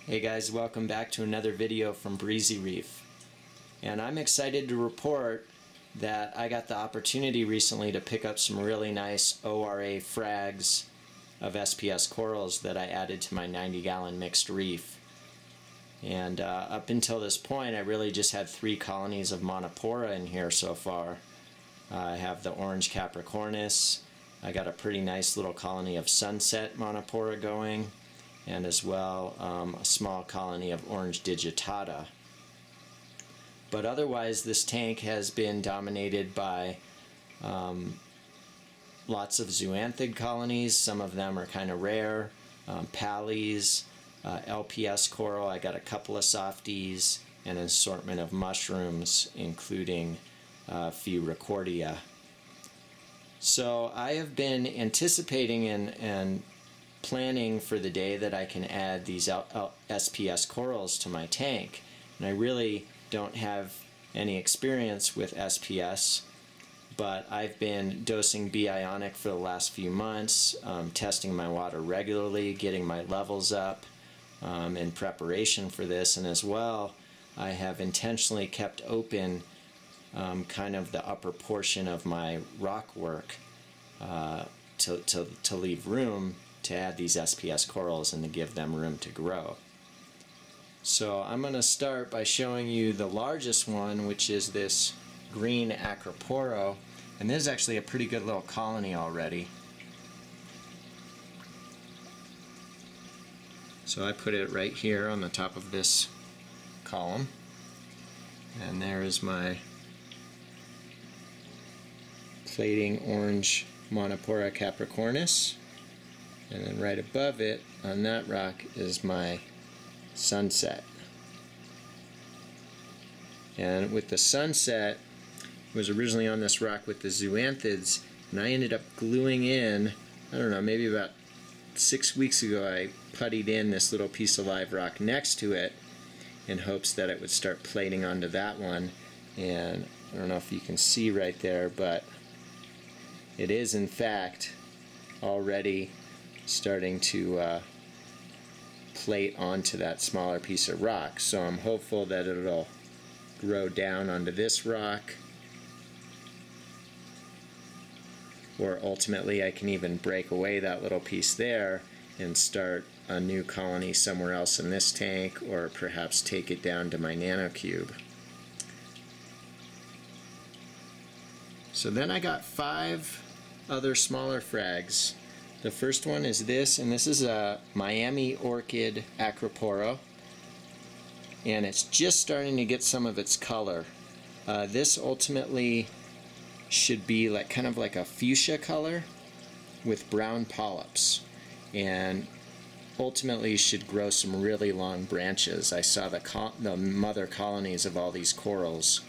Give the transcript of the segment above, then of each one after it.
Hey guys, welcome back to another video from Breezy Reef. And I'm excited to report that I got the opportunity recently to pick up some really nice ORA frags of SPS corals that I added to my 90-gallon mixed reef. And up until this point, I really just had 3 colonies of Monopora in here so far. I have the orange Capricornus, I got a pretty nice little colony of sunset Monopora going, and as well a small colony of orange digitata. But otherwise, this tank has been dominated by lots of zoanthid colonies. Some of them are kind of rare. Pallies, LPS coral. I got a couple of softies and an assortment of mushrooms, including a few Recordia. So I have been anticipating and planning for the day that I can add these SPS corals to my tank. And I really don't have any experience with SPS, but I've been dosing B-ionic for the last few months, testing my water regularly, getting my levels up in preparation for this. And as well, I have intentionally kept open kind of the upper portion of my rock work to leave room to add these SPS corals and to give them room to grow. So I'm going to start by showing you the largest one, which is this green Acroporo, and this is actually a pretty good little colony already. So I put it right here on the top of this column, and there is my plating orange Monopora capricornus. And then right above it, on that rock, is my sunset. And with the sunset, it was originally on this rock with the zoanthids, and I ended up gluing in, I don't know, maybe about 6 weeks ago, I puttied in this little piece of live rock next to it in hopes that it would start plating onto that one. And I don't know if you can see right there, but it is in fact already starting to plate onto that smaller piece of rock. So I'm hopeful that it'll grow down onto this rock, or ultimately I can even break away that little piece there and start a new colony somewhere else in this tank, or perhaps take it down to my nanocube. So then I got 5 other smaller frags. The first one is this, and this is a Miami Orchid Acroporo, and it's just starting to get some of its color. This ultimately should be like kind of like a fuchsia color with brown polyps, and ultimately should grow some really long branches. I saw the mother colonies of all these corals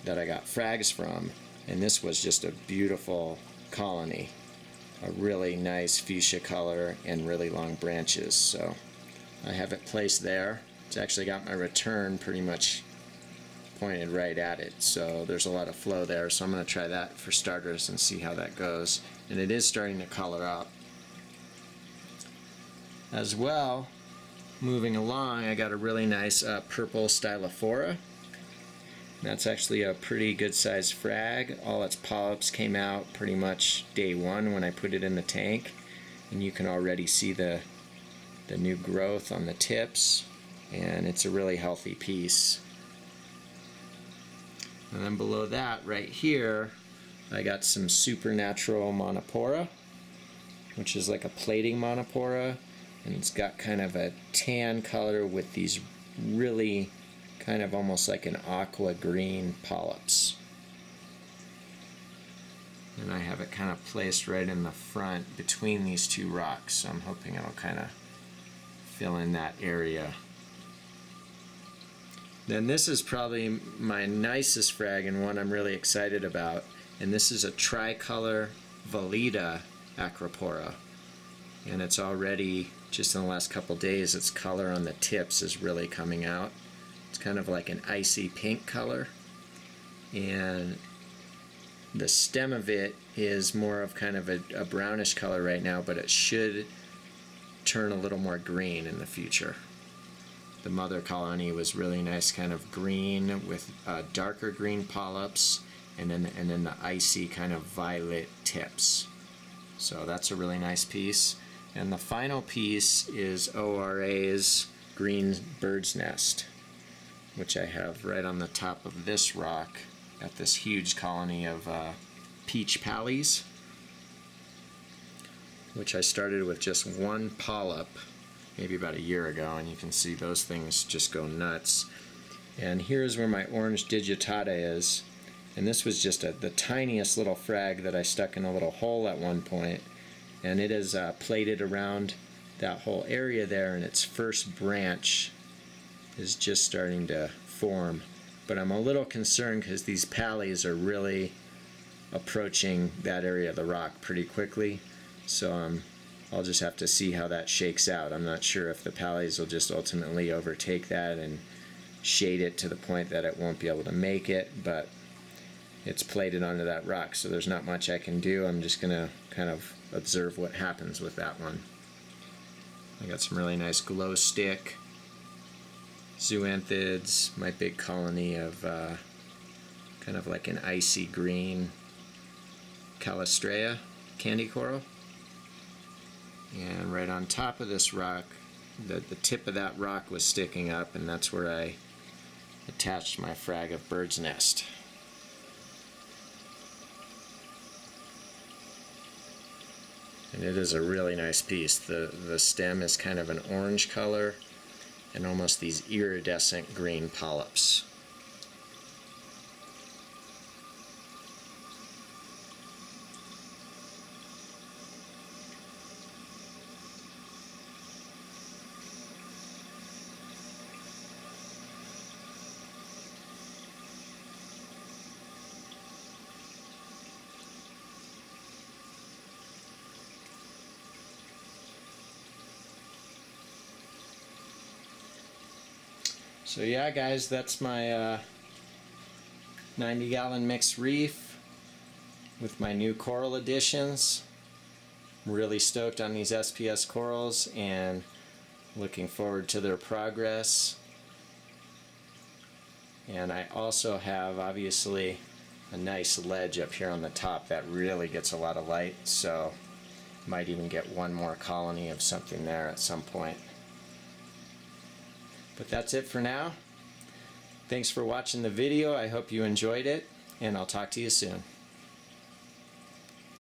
that I got frags from, and this was just a beautiful colony. A really nice fuchsia color and really long branches. So I have it placed there. It's actually got my return pretty much pointed right at it, so there's a lot of flow there. So I'm going to try that for starters and see how that goes. And it is starting to color up. As well, moving along, I got a really nice purple Stylophora. That's actually a pretty good sized frag. All its polyps came out pretty much day 1 when I put it in the tank, and you can already see the new growth on the tips, and it's a really healthy piece. And then below that, right here, I got some supernatural Monopora, which is like a plating Monopora, and it's got kind of a tan color with these really kind of almost like an aqua green polyps. And I have it kind of placed right in the front between these 2 rocks, so I'm hoping it'll kind of fill in that area. Then this is probably my nicest frag and one I'm really excited about, and this is a tricolor Valida Acropora. And it's already, just in the last couple days, its color on the tips is really coming out. It's kind of like an icy pink color, and the stem of it is more of kind of a brownish color right now, but it should turn a little more green in the future. The mother colony was really nice, kind of green with darker green polyps, and then the icy kind of violet tips. So that's a really nice piece. And the final piece is ORA's green bird's nest, which I have right on the top of this rock at this huge colony of peach pallies, which I started with just one polyp maybe about a year ago, and you can see those things just go nuts. And here's where my orange digitata is, and this was just the tiniest little frag that I stuck in a little hole at one point, and it is plated around that whole area there, and its first branch is just starting to form. But I'm a little concerned because these pallies are really approaching that area of the rock pretty quickly, so I'll just have to see how that shakes out. I'm not sure if the pallies will just ultimately overtake that and shade it to the point that it won't be able to make it, but it's plated onto that rock, so there's not much I can do. I'm just gonna kind of observe what happens with that one. I got some really nice glow stick zoanthids, my big colony of kind of like an icy green calastrea candy coral. And right on top of this rock, the tip of that rock was sticking up, and that's where I attached my frag of bird's nest. And it is a really nice piece. The stem is kind of an orange color and almost these iridescent green polyps. So yeah, guys, that's my 90-gallon mixed reef with my new coral additions. I'm really stoked on these SPS corals and looking forward to their progress. And I also have, obviously, a nice ledge up here on the top that really gets a lot of light, so might even get one more colony of something there at some point. But that's it for now. Thanks for watching the video. I hope you enjoyed it, and I'll talk to you soon.